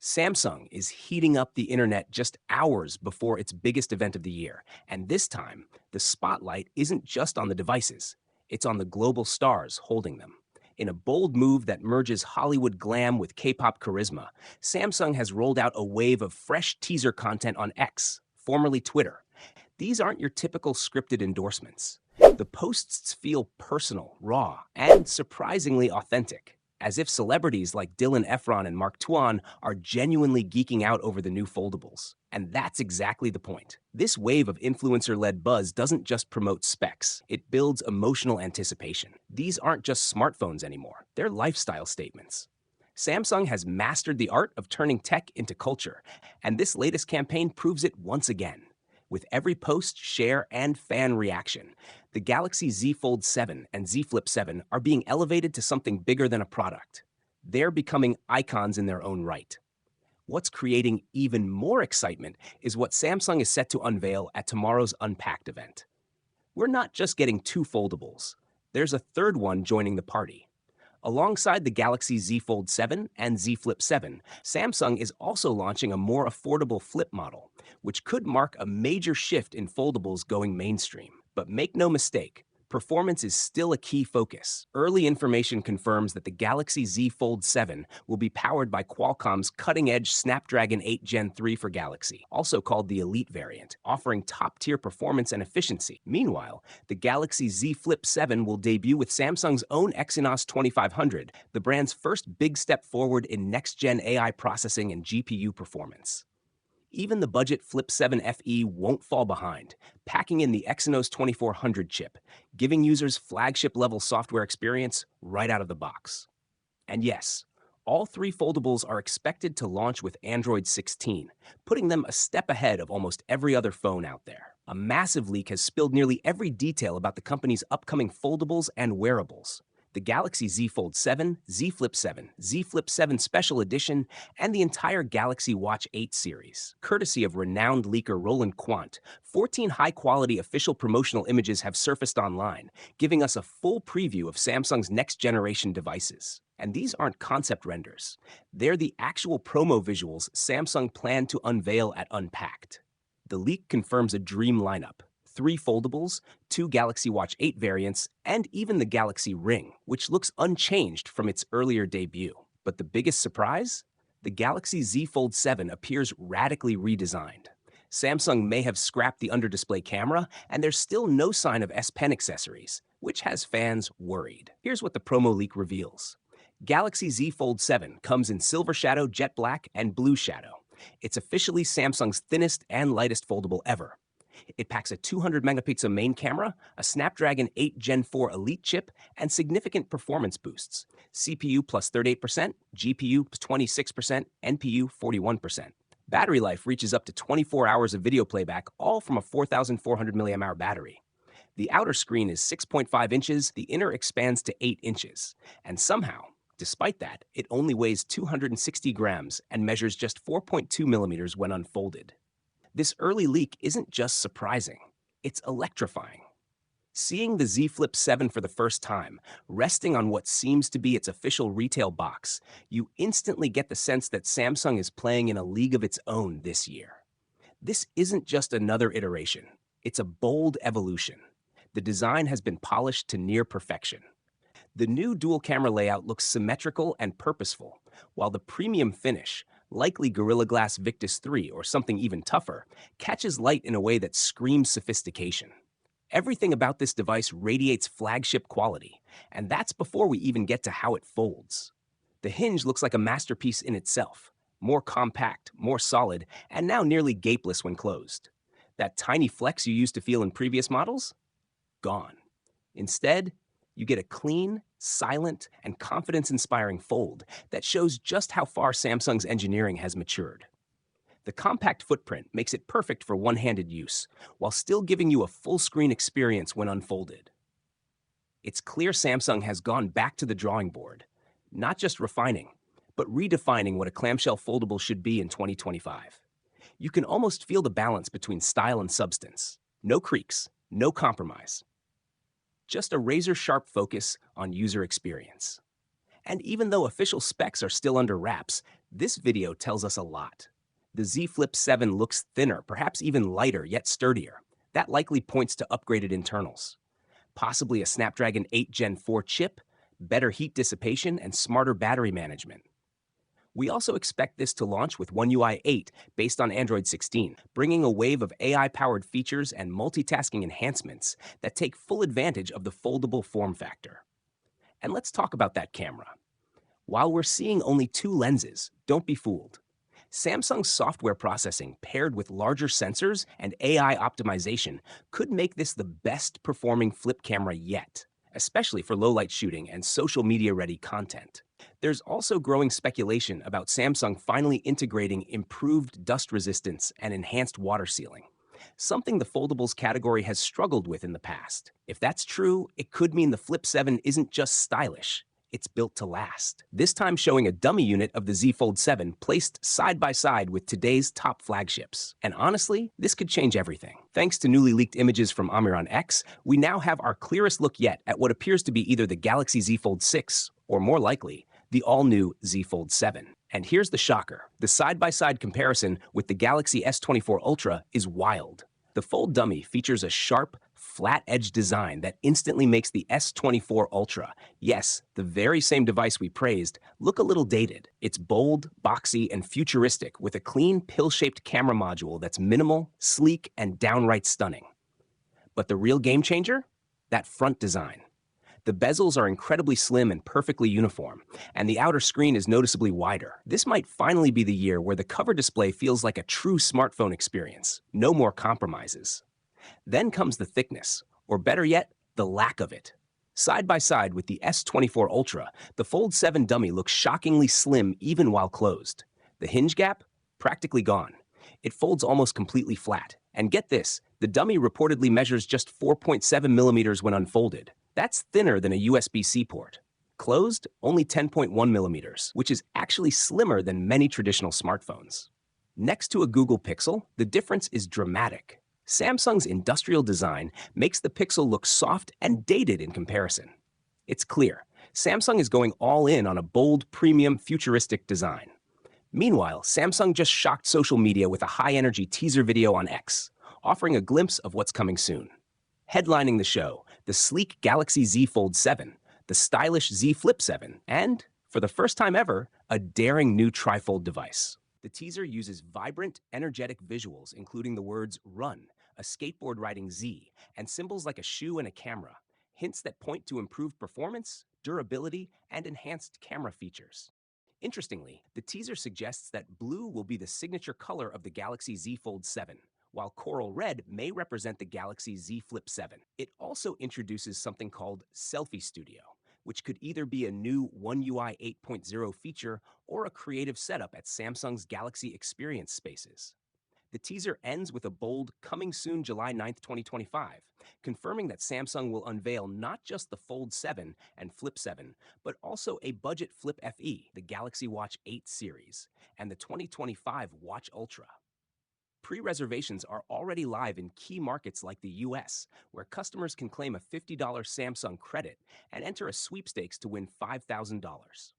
Samsung is heating up the internet just hours before its biggest event of the year. And this time, the spotlight isn't just on the devices, it's on the global stars holding them. In a bold move that merges Hollywood glam with K pop charisma, Samsung has rolled out a wave of fresh teaser content on X, formerly Twitter. These aren't your typical scripted endorsements. The posts feel personal, raw, and surprisingly authentic, as if celebrities like Dylan Efron and Mark Twain are genuinely geeking out over the new foldables. And that's exactly the point. This wave of influencer-led buzz doesn't just promote specs, it builds emotional anticipation. These aren't just smartphones anymore, they're lifestyle statements. Samsung has mastered the art of turning tech into culture, and this latest campaign proves it once again. With every post, share, and fan reaction, the Galaxy Z Fold 7 and Z Flip 7 are being elevated to something bigger than a product. They're becoming icons in their own right. What's creating even more excitement is what Samsung is set to unveil at tomorrow's Unpacked event. We're not just getting two foldables, there's a third one joining the party. Alongside the Galaxy Z Fold 7 and Z Flip 7, Samsung is also launching a more affordable flip model, which could mark a major shift in foldables going mainstream. But make no mistake, performance is still a key focus. Early information confirms that the Galaxy Z Fold 7 will be powered by Qualcomm's cutting-edge Snapdragon 8 Gen 3 for Galaxy, also called the Elite variant, offering top-tier performance and efficiency. Meanwhile, the Galaxy Z Flip 7 will debut with Samsung's own Exynos 2500, the brand's first big step forward in next-gen AI processing and GPU performance. Even the budget Flip 7 FE won't fall behind, packing in the Exynos 2400 chip, giving users flagship-level software experience right out of the box. And yes, all three foldables are expected to launch with Android 16, putting them a step ahead of almost every other phone out there. A massive leak has spilled nearly every detail about the company's upcoming foldables and wearables. The Galaxy Z Fold 7, Z Flip 7, Z Flip 7 Special Edition, and the entire Galaxy Watch 8 series. Courtesy of renowned leaker Roland Quant, 14 high-quality official promotional images have surfaced online, giving us a full preview of Samsung's next-generation devices. And these aren't concept renders. They're the actual promo visuals Samsung planned to unveil at Unpacked. The leak confirms a dream lineup: three foldables, two Galaxy Watch 8 variants, and even the Galaxy Ring, which looks unchanged from its earlier debut. But the biggest surprise? The Galaxy Z Fold 7 appears radically redesigned. Samsung may have scrapped the under-display camera, and there's still no sign of S Pen accessories, which has fans worried. Here's what the promo leak reveals. Galaxy Z Fold 7 comes in Silver Shadow, Jet Black, and Blue Shadow. It's officially Samsung's thinnest and lightest foldable ever. It packs a 200-megapixel main camera, a Snapdragon 8 Gen 4 Elite chip, and significant performance boosts: CPU plus 38%, GPU plus 26%, NPU 41%. Battery life reaches up to 24 hours of video playback, all from a 4,400 mAh battery. The outer screen is 6.5 inches, the inner expands to 8 inches. And somehow, despite that, it only weighs 260 grams and measures just 4.2 millimeters when unfolded. This early leak isn't just surprising, it's electrifying. Seeing the Z Flip 7 for the first time, resting on what seems to be its official retail box, you instantly get the sense that Samsung is playing in a league of its own this year. This isn't just another iteration, it's a bold evolution. The design has been polished to near perfection. The new dual-camera layout looks symmetrical and purposeful, while the premium finish, likely Gorilla Glass Victus 3 or something even tougher, catches light in a way that screams sophistication. Everything about this device radiates flagship quality, and that's before we even get to how it folds. The hinge looks like a masterpiece in itself, more compact, more solid, and now nearly gapeless when closed. That tiny flex you used to feel in previous models? Gone. Instead, you get a clean, silent, and confidence-inspiring fold that shows just how far Samsung's engineering has matured. The compact footprint makes it perfect for one-handed use, while still giving you a full-screen experience when unfolded. It's clear Samsung has gone back to the drawing board, not just refining, but redefining what a clamshell foldable should be in 2025. You can almost feel the balance between style and substance. No creaks, no compromise. Just a razor-sharp focus on user experience. And even though official specs are still under wraps, This video tells us a lot. The Z Flip 7 looks thinner, perhaps even lighter, yet sturdier. That likely points to upgraded internals. Possibly a Snapdragon 8 Gen 4 chip, better heat dissipation, and smarter battery management. We also expect this to launch with One UI 8 based on Android 16, bringing a wave of AI-powered features and multitasking enhancements that take full advantage of the foldable form factor. And let's talk about that camera. While we're seeing only two lenses, don't be fooled. Samsung's software processing paired with larger sensors and AI optimization could make this the best performing flip camera yet, especially for low light shooting and social media ready content. There's also growing speculation about Samsung finally integrating improved dust resistance and enhanced water sealing, something the foldables category has struggled with in the past. If that's true, it could mean the Flip 7 isn't just stylish, it's built to last. This time showing a dummy unit of the Z Fold 7 placed side by side with today's top flagships. And honestly, this could change everything. Thanks to newly leaked images from Amiron X, we now have our clearest look yet at what appears to be either the Galaxy Z Fold 6, or more likely, the all-new Z Fold 7. And here's the shocker. The side-by-side comparison with the Galaxy S24 Ultra is wild. The Fold dummy features a sharp, flat-edged design that instantly makes the S24 Ultra, yes, the very same device we praised, look a little dated. It's bold, boxy, and futuristic with a clean, pill-shaped camera module that's minimal, sleek, and downright stunning. But the real game changer? That front design. The bezels are incredibly slim and perfectly uniform, and the outer screen is noticeably wider. This might finally be the year where the cover display feels like a true smartphone experience. No more compromises. Then comes the thickness, or better yet, the lack of it. Side by side with the S24 Ultra, the Fold 7 dummy looks shockingly slim even while closed. The hinge gap? Practically gone. It folds almost completely flat. And get this, the dummy reportedly measures just 4.7 millimeters when unfolded. That's thinner than a USB-C port. Closed, only 10.1 millimeters, which is actually slimmer than many traditional smartphones. Next to a Google Pixel, the difference is dramatic. Samsung's industrial design makes the Pixel look soft and dated in comparison. It's clear, Samsung is going all in on a bold, premium, futuristic design. Meanwhile, Samsung just shocked social media with a high-energy teaser video on X, offering a glimpse of what's coming soon. Headlining the show, the sleek Galaxy Z Fold 7, the stylish Z Flip 7, and, for the first time ever, a daring new trifold device. The teaser uses vibrant, energetic visuals, including the words "run," a skateboard riding Z, and symbols like a shoe and a camera, hints that point to improved performance, durability, and enhanced camera features. Interestingly, the teaser suggests that blue will be the signature color of the Galaxy Z Fold 7, while coral red may represent the Galaxy Z Flip 7. It also introduces something called Selfie Studio, which could either be a new One UI 8.0 feature or a creative setup at Samsung's Galaxy Experience spaces. The teaser ends with a bold "Coming soon July 9th, 2025, confirming that Samsung will unveil not just the Fold 7 and Flip 7, but also a budget Flip FE, the Galaxy Watch 8 series, and the 2025 Watch Ultra. Pre-reservations are already live in key markets like the US, where customers can claim a $50 Samsung credit and enter a sweepstakes to win $5,000.